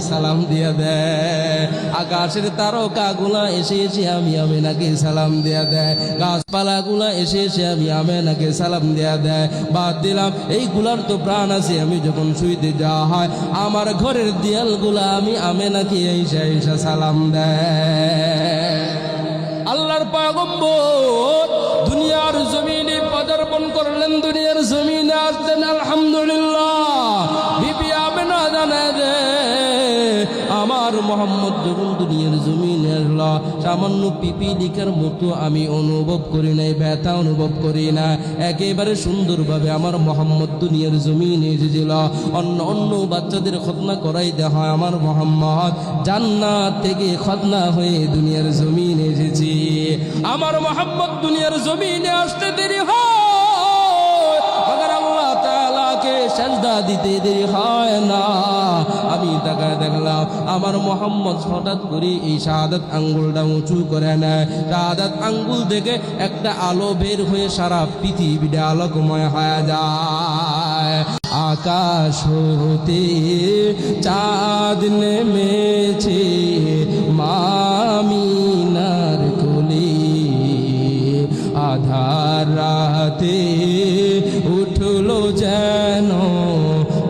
সালাম দিয়া দেয়। আকাশের তারকাগুলা এসে এসে আমি আমেনাকে সালাম দিয়া দেয়। গাছপালাগুলা এসে এসে আমি আমেনাকে সালাম দিয়া দেয়। বাদ দিলাম এইগুলার তো প্রাণ আছে। আমি যখন শুইতে যাওয়া হয় আমার ঘরের দেয়ালগুলা আমি আমেনাকে এইসা এইসা সালাম দেয়। আল্লাহর পয়গম্বর দুনিয়ার জমিনে পদার্পণ করলেন, দুনিয়ার জমিনে আসলেন। আলহামদুলিল্লাহ। বিবি আমেনা জানায় দে আমার মোহাম্মদ যখন দুনিয়ার জমিনে আসলো সামান্য পিপিলিকার মতো আমি অনুভব করি নাই, ব্যথা অনুভব করি না। একেবারে সুন্দরভাবে আমার মোহাম্মদ দুনিয়ার জমিনে এসেছিল। অন্য অন্য বাচ্চাদের খতনা করাইতে হয়, আমার মোহাম্মদ জান্নাত থেকে খতনা হয়ে দুনিয়ার জমিনে এসেছি। আমার মোহাম্মদ দুনিয়ার জমিনে আসতে দেরি হয়, মগর আল্লাহ তাআলাকে সেজদা দিতে দেরি হয় না। আমি তাকায় দেখলাম আমার মোহাম্মদ হঠাৎ করে এই শাহাদাত আঙ্গুলটা উঁচু করে নেয়। শাহাদাত আঙ্গুল থেকে একটা আলো বের হয়ে সারা পৃথিবীটা আলোকময় হয়ে যায়। আকাশ হতে চাঁদ নেমেছে মামিনার কোলে, আধার রাতে উঠলো যেন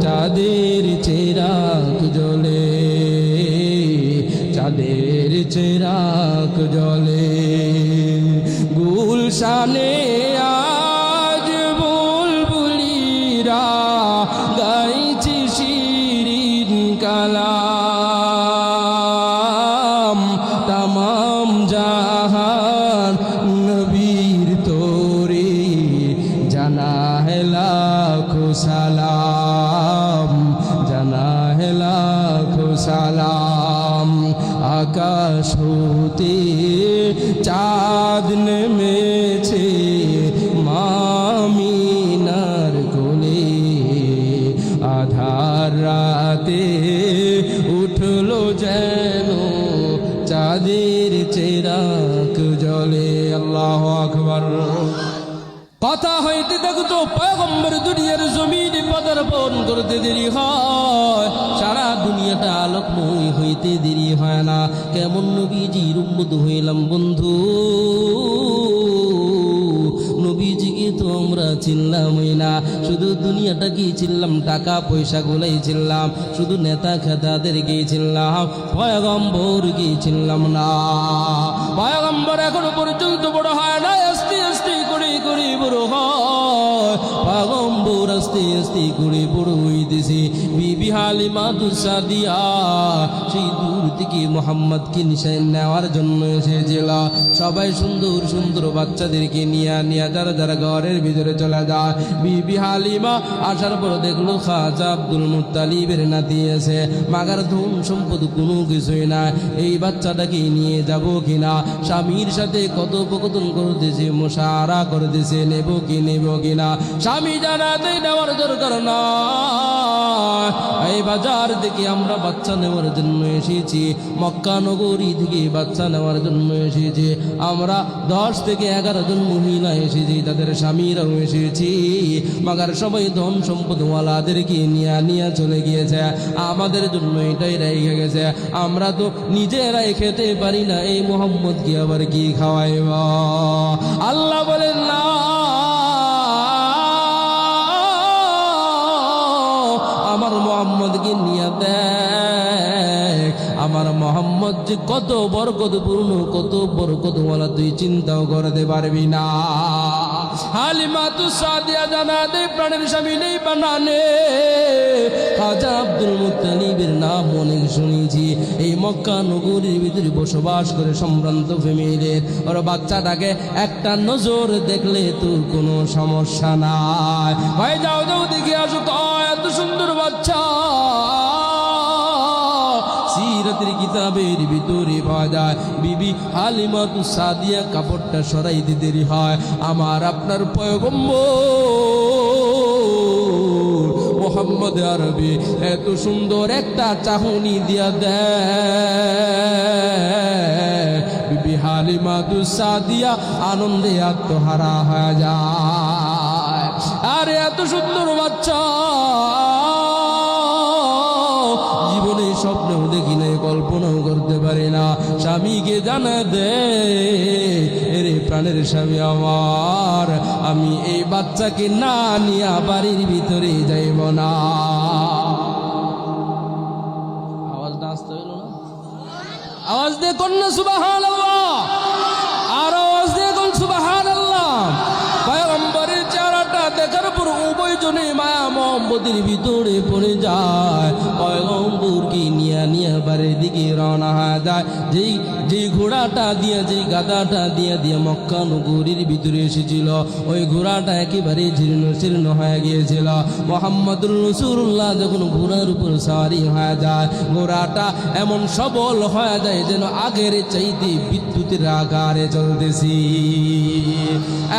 চাঁদের চিরাগ জ্বলে, চাঁদের চিরাগ জ্বলে। গুলশানে আজ বুলবুলিরা গাইছে শিরিন কালাম, তামাম জাহান নবীর তোরে জানা है लाखो सलाम, জানা है लाखो सलाम। আকাশ হতে চাঁদ নেমেছে মামিনার কোলে, আধার রাতে উঠলো যেন চাঁদের চিরাগ জ্বলে। আল্লাহু আকবার। কথা হইতে দেখতো পয়গম্বর দুনিয়ার জমিনে পদার্পণ করতে দেরি হয়, সারা দুনিয়াটা আলোকময় হইতে দেরি হয় না। কেমন নবীজির উম্মত হইলাম বন্ধু, নবীজিকে তো আমরা চিনলামই না, শুধু দুনিয়াটাকে চিনলাম, টাকা পয়সা গুলাই চিনলাম, শুধু নেতা খেতাদেরকে চিনলাম, পয়গম্বরকে চিনলাম না। পয়গম্বর এখনো পর্যন্ত বড় হয় না, আস্তে আস্তে করে করে বড় হয়। পয়গম্বর আস্তে আস্তে করে বড় হইতেছে। বিবি হালিমা সাদিয়া সেই দূর থেকে মোহাম্মদকে নিশান নেওয়ার জন্য এসেছিল। সবাই সুন্দর সুন্দর বাচ্চাদেরকে নিয়ে নিয়ে যারা যারা ঘরের ভিতরে চলে যায়। বিবি হালিমা আসার পর দেখলো খাজা আব্দুল মুত্তালিবের নাতি আছে, মাগার ধন সম্পদ কোনো কিছুই না, এই বাচ্চাটাকে নিয়ে যাব কিনা। স্বামীর সাথে কথোপকথন করতেছে, মুশারা করতেছে, নেব কিনা। স্বামী জানাতে নেওয়ার দরকার না, এই বাজার থেকে আমরা বাচ্চা নেওয়ার জন্য এসেছি, মক্কা নগরী থেকে বাচ্চা নেওয়ার জন্য এসেছি। আমরা 10 থেকে 11 জন মহিলা এসেছি, তাদের স্বামীরাও এসেছি, মাগার সবাই ধন সম্পদওয়ালাদেরকে নিয়ে চলে গিয়েছে, আমাদের জন্য এটাই রেখে গেছে। আমরা তো নিজেরাই খেতে পারি না, এই মোহাম্মদকে আবার কি খাওয়াইব? আল্লাহ বলেন না, আমার মোহাম্মদকে নিয়ে দেখ, আমার মোহাম্মদ যে কত বরকতপূর্ণ, কত বরকতওয়ালা তুই চিন্তাও করতে পারবি না। হালিমা সাদিয়া জানাতে প্রাণের স্বামী নেই বানানে, খাজা আব্দুল মুত্তালিবের নাম অনেক শুনেছি। এই মক্কা নগরীর ভিতরে বসবাস করে সম্ভ্রান্ত ফ্যামিলির, ওর বাচ্চাটাকে একটা নজর দেখলে তোর কোনো সমস্যা নাই। ভাই যাও যাও দেখে আসো, এত সুন্দর বাচ্চা সিরাতের কিতাবের ভিতরে পাওয়া যায়। বিবি হালিমা সাদিয়া কাপড়টা সরাইতে দেরি হয়, আমার আপনার পয়গম্বর মোহাম্মদ আরবি এত সুন্দর একটা চাহনি দিয়া দেয়, বিবি হালিমা সাদিয়া আনন্দে আত্মহারা হয়ে যায়। আরে এত সুন্দর বাচ্চা জীবনে স্বপ্নেও দেখি নাই, কল্পনাও করতে পারি না। স্বামীকে জানা দে, এরে প্রাণের স্বামী আমার, আমি এই বাচ্চাকে না নিয়ে বাড়ির ভিতরে যাইব না। আওয়াজটা আসতে হইল না? আওয়াজ দিয়ে কোন না সুবহানাল্লাহ, আর আওয়াজ দিয়ে কোন সুবহানাল্লাহ। পয়গম্বরের চেহারাটা দেখার পর উভয়জনে মায়া মোহাম্মদের ভিতরে পড়ে যায়। পয়গম্বরকে নিয়ে বাড়ির দিকে রওনা হয়ে যায়। যেই ঘোড়াটা দিয়ে, যেই গাদাটা দিয়ে মক্কা নগরীর ভিতরে এসেছিল, ওই ঘোড়াটা একেবারে জীর্ণ শীর্ণ হয়ে গিয়েছিল। মুহাম্মদুর রাসূলুল্লাহ যখন ঘোড়ার উপর সাওয়ারি হয়ে যায়, ঘোড়াটা এমন সবল হয়ে যায় যেন আগের চাইতে বিদ্যুতের আকারে চলতেছি,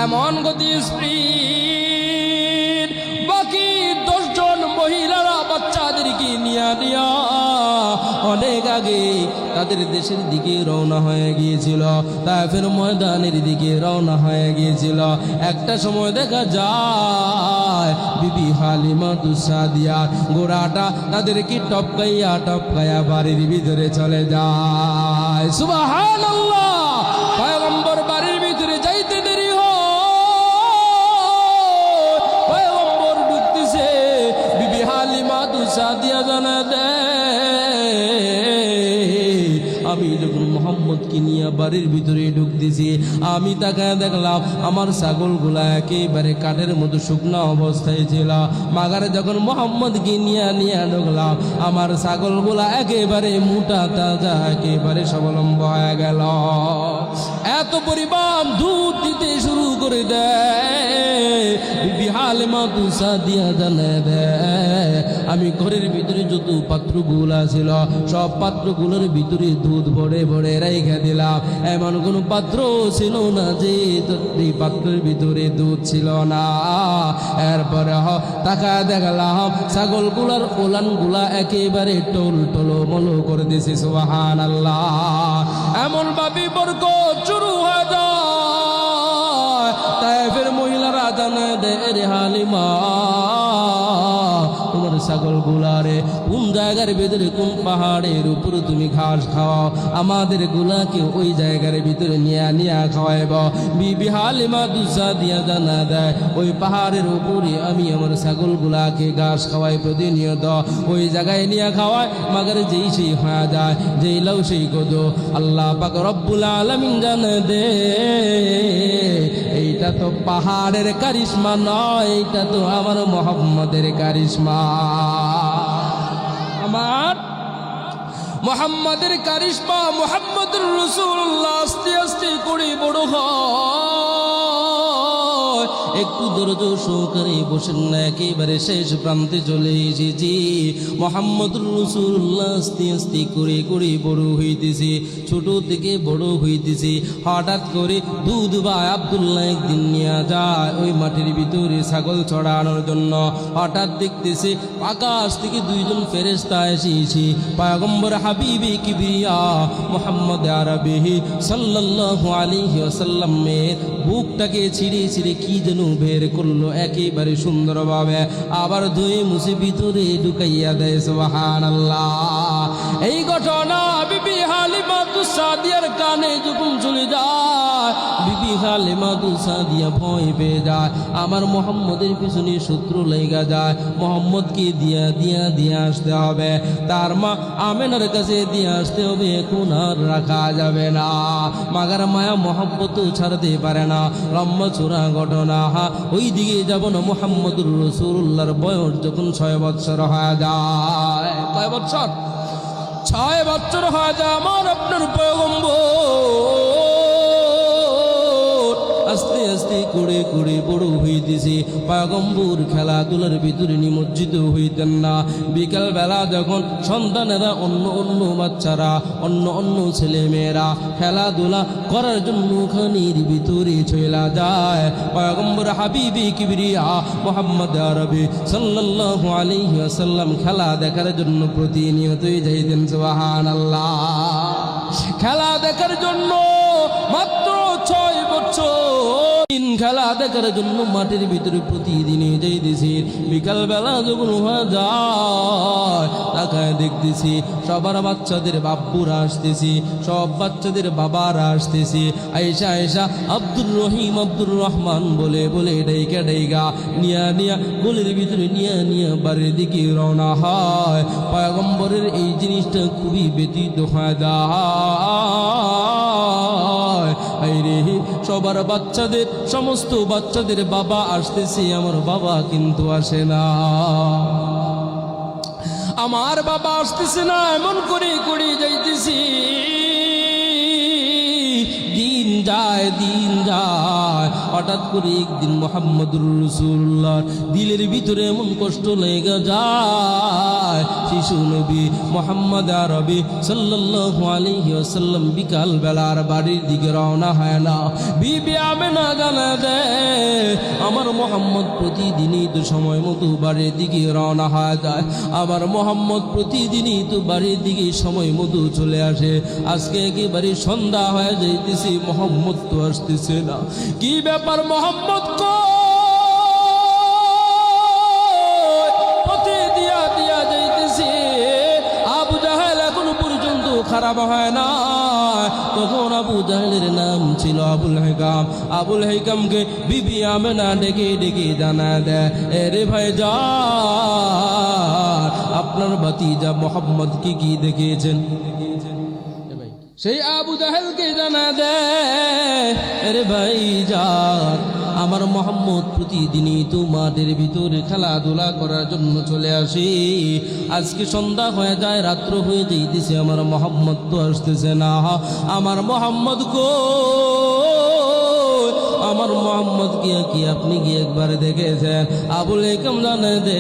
এমন গতি স্পিড। বাকি 10 জন মহিলারা বাচ্চাদেরকে নিয়ে অনেক আগে তাদের দেশের দিকে রওনা হয়ে গিয়েছিল, তায়েফের ময়দানের দিকে রওনা হয়ে গিয়েছিল। একটা সময় দেখা যায় বিবি হালিমা সাদিয়া ঘোড়াটা তাদেরকে টপকাইয়া বাড়ির ভিতরে চলে যায়। সুবহানাল্লাহ। পয়গম্বর বাড়ির ভিতরে যাইতে দেরি হয়, পয়গম্বর ঢুকতেছে, বিবি হালিমা সাদিয়া জানা আমি যখন মোহাম্মদকে নিয়ে বাড়ির ভিতরে ঢুকতেছি, আমি তাকে দেখলাম আমার ছাগলগুলা একেবারে কাঠের মতো শুকনো অবস্থায় ছিল। মাগারে যখন মোহাম্মদকে নিয়ে ঢুকলাম, আমার ছাগলগুলা একেবারে মোটা তাজা, একেবারে স্বাবলম্ব হয়ে গেল। এত পরিমাণ দুধ দিতে শুরু করে দেয়। বিবি হালিমা সাদিয়া জানে দেয় আমি ঘরের ভিতরে যত পাত্রগুলা ছিল সব পাত্রগুলোর ভিতরে দুধ ভরে ভরে রেখে দিলাম। এমন কোন পাত্র ছিল না যে এই পাত্রের ভিতরে দুধ ছিল না। এরপরে টাকা দেখলাম ছাগলগুলার ওলানগুলা একেবারে টলমলো করে দিয়েছে। সুবহানাল্লাহ। এমন ভাবে বরকত শুরু হয়ে যায়। তায়েফের মহিলারা জানে দে, রে হালিমা তোমার ছাগলগুলারে কোন জায়গার ভিতরে, কোন পাহাড়ের উপর তুমি ঘাস খাওয়াও, আমাদের গুলাকে ওই জায়গার ভিতরে নিয়ে খাওয়াইব। বিবি হালিমা সাদিয়া জানা দেয় ওই পাহাড়ের উপরে আমি আমার ছাগলগুলাকে ঘাস খাওয়াই প্রতিনিয়ত, ওই জায়গায় নিয়ে খাওয়াই। মাগার যেই সেই হয়ে যায়, যেই লাউ সেই কদো। আল্লাহ পাক রব্বুল আলামিন জানে দে এইটা তো পাহাড়ের কারিশমা নয়, এইটা তো আমার মোহাম্মদের কারিশমা। আমার মোহাম্মদের কারিশমা, মোহাম্মদুর রাসূলুল্লাহ আস্তে আস্তে করে বড় হয়। একটু ধৈর্য সহকারে বসেন না, একেবারে শেষ প্রান্তে চলে এসেছি। মুহাম্মদুর রাসূলুল্লাহ আস্তে আস্তে করে বড় হইতেছে, ছোট থেকে বড় হইতেছে। হঠাৎ করে দুধ ভাই আব্দুল্লাহ একদিন নিয়ে যায় ওই মাটির ভিতরে ছাগল চড়ানোর জন্য। হঠাৎ দেখতেছে আকাশ থেকে 2 জন ফেরেশতা এসেছে। পয়গম্বর হাবিবে কিবরিয়া মুহাম্মদ আরবি সাল্লাল্লাহু আলাইহি ওয়াসাল্লামের বুকটাকে ছিঁড়ে কি যেন বের করলো একেবারে সুন্দরভাবে, আবার ধুয়ে মুছে ভিতরে ঢুকাইয়া দেয়। সুবহানাল্লাহ। এই ঘটনা বিবি হালিমা সাদিয়ার কানে যখন চলে যায়, বিবি হালিমা সাদিয়া ভয় পেয়ে যায়। আমার মোহাম্মদের পিছনে শত্রু লেগে যায়, মোহাম্মদকে দিয়ে আসতে হবে, তার মা আমেনার কাছে দিয়ে আসতে হবে, এখন আর রাখা যাবে না। মাগার মায়া মোহাম্মদ ছাড়তে পারে না। লম্বা চূড়া ঘটনা। ওই দিকে যাব না। মুহাম্মদুর রাসূলুল্লাহর বয়স যখন 6 বছর হয়ে যায়। কয় বছর? 6 বছর হয়ে যায়। আমার আপনার পয়গম্বর আস্তে আস্তে করে বড় হইতেছে। পয়গম্বর খেলাধুলার ভিতরে নিমজ্জিত হইতেন না। বিকাল বেলা যখন সন্তানেরা অন্য বাচ্চারা অন্য ছেলে মেয়েরা খেলাধুলা করার জন্য খানির ভিতরে চলে যায়, পয়গম্বর হাবিবে কিবরিয়া মুহাম্মদ আরবি সাল্লাল্লাহু আলাইহি ওয়াসাল্লাম খেলা দেখার জন্য প্রতিনিয়তই যাইতেন। সুবহানাল্লাহ। খেলা দেখার জন্য মাত্র 6 বছর খেলা দেখার জন্য মাঠের ভিতরে প্রতিদিনই যাইতেছি। বিকালবেলা যখন হয়ে যায় তাকায় দেখতেছি সবার বাচ্চাদের বাব্বুরা আসতেছি, সব বাচ্চাদের বাবারা আসতেছি। আয়েশা আয়েশা আব্দুর রহিম আব্দুর রহমান বলে বলে ডাইকা ডাইকা নিয়া গোলের ভিতরে নিয়া বাড়ির দিকে রওনা হয়। পয়গম্বরের এই জিনিসটা খুবই ব্যতীত হয় রে, সবার বাচ্চাদের সমস্ত বাচ্চাদের বাবা আসতেছে, আমার বাবা কিন্তু আসে না। আমার বাবা আসতেছে না, এমন করে করে যাইতেছি। দিন যায় হঠাৎ করে একদিন মুহাম্মদুর রাসূলুল্লাহ দিলের ভিতরে এমন কষ্ট লেগে যায়। শিশু নবী মুহাম্মদ আরবি সাল্লাল্লাহু আলাইহি ওয়াসাল্লাম বিকাল বেলার বাড়ির দিকে রওনা হয় না। বিবি আমেনা জানা দেয় আমার মুহাম্মদ প্রতিদিনই তো সময় মতো বাড়ির দিকে রওনা হয়ে যায়। আমার মুহাম্মদ প্রতিদিনই তো বাড়ির দিকে সময় মতো চলে আসে। আজকে একেবারে সন্ধ্যা হয়ে যাইতেছে, মোহাম্মদ তো আসতেছে না। কি ব্যাপার মোহাম্মদ পথে দিয়া যাইতেছে। আবু জাহেল এখনো পর্যন্ত খারাপ হয় না। তখন আবু জাহেলের নাম ছিল আবুল হেকাম। আবুল হেকামকে বিবি আমেনা ডেকে ডেকে জানা দেয়, এরে ভাই যা আপনার ভাতিজা মোহাম্মদ কি দেখেছেন। সেই আবু জাহেলকে জানা দেয়, আরে ভাই যান আমার মোহাম্মদ প্রতিদিনই তো মাঠের ভিতরে খেলাধুলা করার জন্য চলে আসি। আজকে সন্ধ্যা হয়ে যায়, রাত্র হয়ে যাইতেছে, আমার মোহাম্মদ তো আসতেছে না। আমার মোহাম্মদ আমার মোহাম্মদ কি আপনি কি একবার দেখেছেন? আবুল হেকাম জানে দে,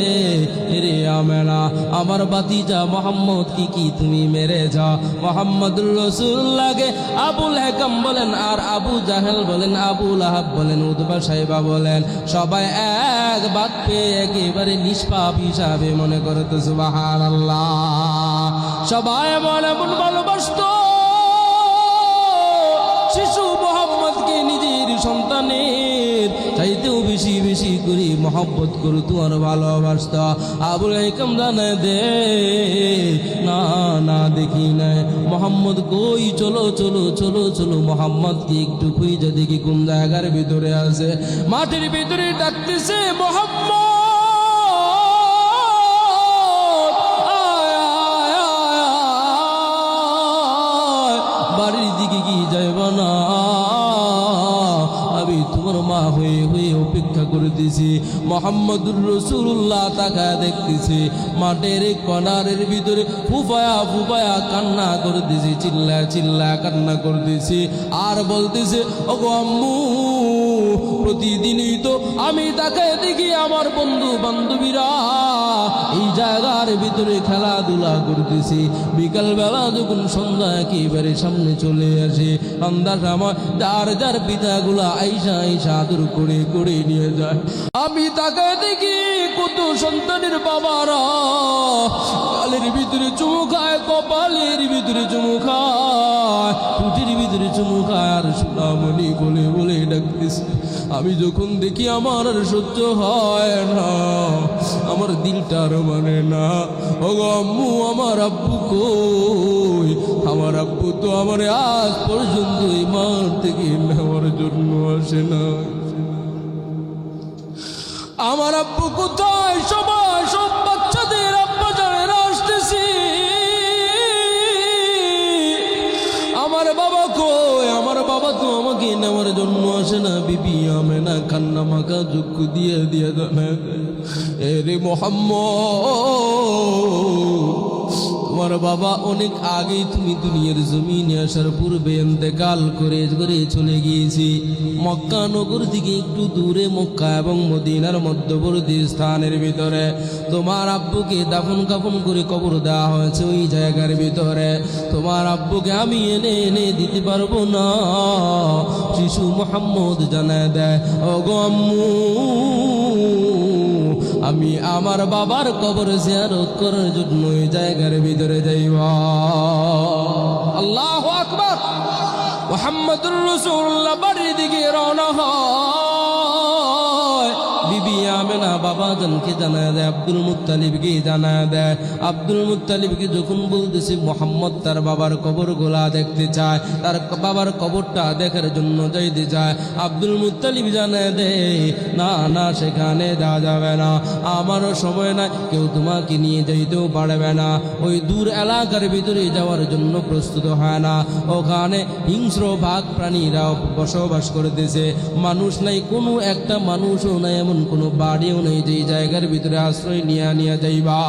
রে আমেনা আমার ভাতিজা মোহাম্মদ কি তুমি মেরে যাও। মোহাম্মদুর রাসূলুল্লাহকে আবুল হেকাম বলেন, আর আবু জাহেল বলেন, আবু লাহাব বলেন, উতবা সাইবা বলেন, সবাই এক বাদ পেয়ে একেবারে নিষ্পাপ হিসাবে মনে করে তো সুবহানাল্লাহ। সবাই এমন ভালোবাসত শিশু মোহাম্মদকে নিজের সন্তানের চাইতেও বেশি বেশি করে মহব্বত করতো আর ভালোবাসত। আবুল হেকাম জানে দে, না দেখি নাই মোহাম্মদ কই, চলো মোহাম্মদকে একটু খুঁজে দেখি কোন জায়গার ভিতরে আছে। মাঠের ভিতরে ডাকতেছে, মোহাম্মদ বাড়ির দিকে কি যাইব না? আমি তোমার মা হয়ে অপেক্ষা করতেছি। মোহাম্মদুর রাসূলুল্লাহ তাকায় দেখতেছি মাঠের কনারের ভিতরে ফুফায়া কান্না করতেছি, চিল্লা কান্না করতেছি আর বলতেছে, ওগো আম্মু প্রতিদিনই তো আমি তাকায় দেখি আমার বন্ধু বান্ধবীরা এই জায়গার ভিতরে খেলাধুলা করতেছি। বিকালবেলা যখন সন্ধ্যা একেবারে সামনে চলে আসে, সন্ধ্যার সময় যার পিতাগুলা আইসা আদর করে নিয়ে যায়। আমি তাকায় দেখি কত সন্তানের বাবারা গালের ভিতরে চুমু খায়, কপালের ভিতরে চুমু খায়, টুটির ভিতরে চুমু খায় আর সোনামণি বলে ডাকতেছে। আমি যখন দেখি আমার আর সহ্য হয় না, আমার দিলটার মানে না। ওগো আম্মু আমার আব্বু কই? আমার আব্বু তো আমার আজ পর্যন্ত এই মাঠ থেকে নেওয়ার জন্য আসে না। আমার আব্বু কোথায়? সব বাচ্চাদের আব্বা জানেরা আসতেছি। আমার বাবা কই? আমার বাবা তো আমাকে নেওয়ার জন্য আসে না। বিবি আমেনা কান্না মাখা চক্ষু দিয়ে জানা, এরে মোহাম্মদ তোমার বাবা অনেক আগেই তুমি দুনিয়ার জমিনে আসার পূর্বে ইন্তেকাল করে চলে গিয়েছি। মক্কা নগর থেকে একটু দূরে মক্কা এবং মদিনার মধ্যবর্তী স্থানের ভিতরে তোমার আব্বুকে দাফন কাফন করে কবর দেওয়া হয়েছে। ওই জায়গার ভিতরে তোমার আব্বুকে আমি এনে দিতে পারবো না। শিশু মোহাম্মদ জানায় দেয়, ওগো আম্মু আমি আমার বাবার কবর জিয়ারত করার জন্য ওই জায়গার ভিতরে যাইব। আল্লাহু আকবার। মুহাম্মদুর রাসূলুল্লাহ বাড়ির দিকে রওনা হয়। আমেনা বাবা জানকে জানায় দেয়, আব্দুল মুত্তালিবকে জানায় দেয়। আব্দুল মুত্তালিবকে যখন বলতেছে মোহাম্মদ তার বাবার কবরগুলা দেখতে চায়, তার বাবার কবরটা দেখার জন্য যাইতে চায়, আব্দুল মুত্তালিব জানায় দেয় না না, সেখানে যাওয়া যাবে না, আমারও সময় নাই, কেউ তোমাকে নিয়ে যাইতেও পারবে না। ওই দূর এলাকার ভিতরে যাওয়ার জন্য প্রস্তুত হয় না, ওখানে হিংস্র বাঘ প্রাণীরা বসবাস করতেছে, মানুষ নাই, কোনো একটা মানুষও নাই, এমন কোনো বাড়িও নেই যেই জায়গার ভিতরে আশ্রয় নিয়ে যাইবা।